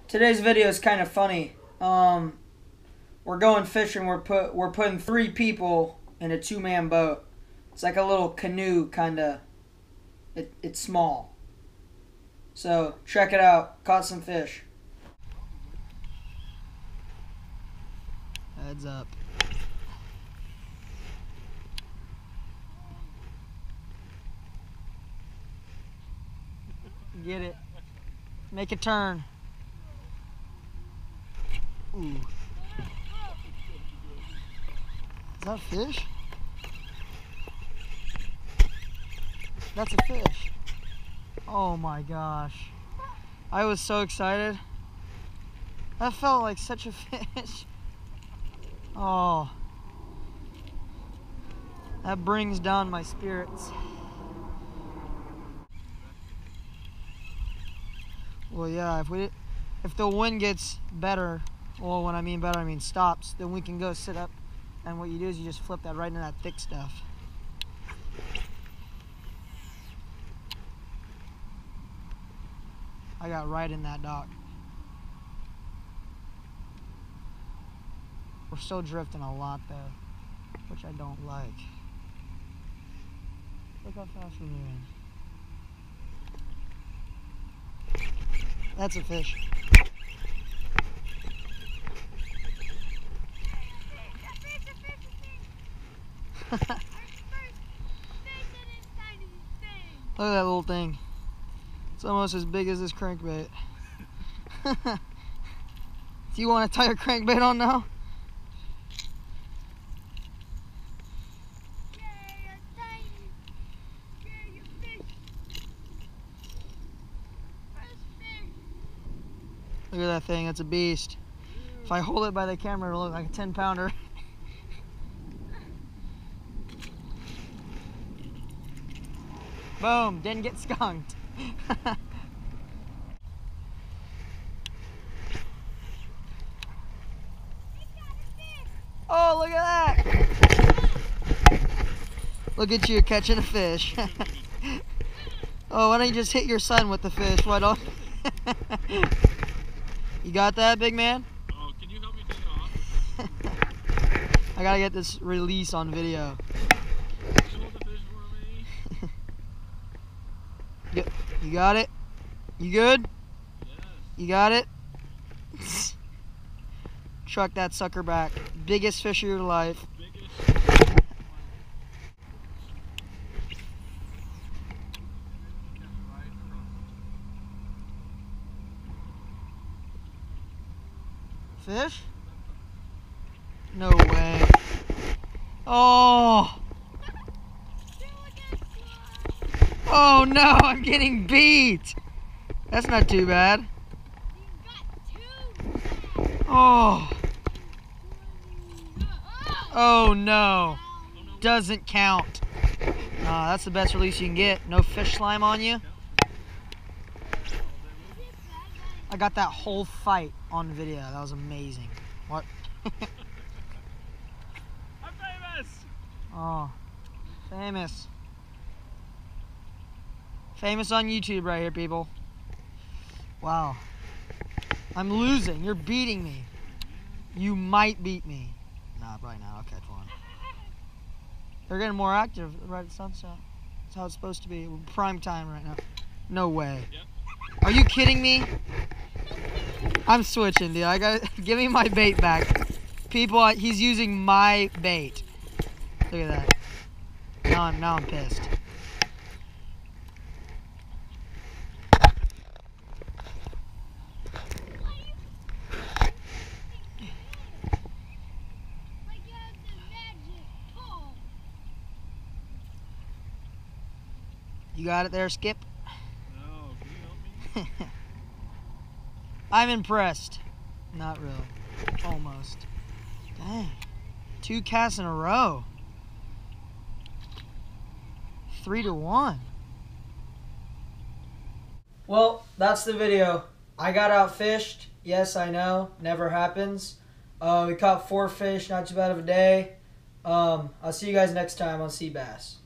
Today's video is kind of funny. We're going fishing. We're putting 3 people in a 2-man boat. It's like a little canoe, kind of. It's small. So check it out. Caught some fish. Heads up. Get it. Make a turn. Ooh. Is that a fish? That's a fish. Oh my gosh. I was so excited. That felt like such a fish. Oh. That brings down my spirits. Well, yeah, if the wind gets better, well, when I mean better, I mean stops, then we can go sit up, and what you do is you just flip that right into that thick stuff. I got right in that dock. We're still drifting a lot though, which I don't like. Look how fast we're moving. That's a fish. Look at that little thing. It's almost as big as this crankbait. Do you want to tie your crankbait on now? Look at that thing, it's a beast. If I hold it by the camera, it'll look like a 10-pounder. Boom, didn't get skunked. Oh, look at that! Look at you catching a fish. Oh, why don't you just hit your son with the fish? Why don't... You got that, big man? Oh, can you help me take it off? I gotta get this release on video. Can you hold the fish for me? You got it? You good? Yes. You got it? Truck that sucker back. Biggest fish of your life. Biggest. Fish? No way. Oh! Oh no, I'm getting beat! That's not too bad. Oh! Oh no! Doesn't count. That's the best release you can get. No fish slime on you. I got that whole fight on video. That was amazing. What? I'm famous! Oh, famous. Famous on YouTube right here, people. Wow. I'm losing. You're beating me. You might beat me. Nah, probably not. I'll catch one. They're getting more active right at sunset. That's how it's supposed to be. Prime time right now. No way. Yep. Are you kidding me? I'm switching, dude. I gotta give me my bait back. People, he's using my bait. Look at that. Now I'm pissed. You got it there, Skip? No, can you help me? I'm impressed. Not really. Almost. Dang. 2 casts in a row. 3-1. Well, that's the video. I got outfished. Yes, I know. Never happens. We caught 4 fish. Not too bad of a day. I'll see you guys next time on Sea Bass.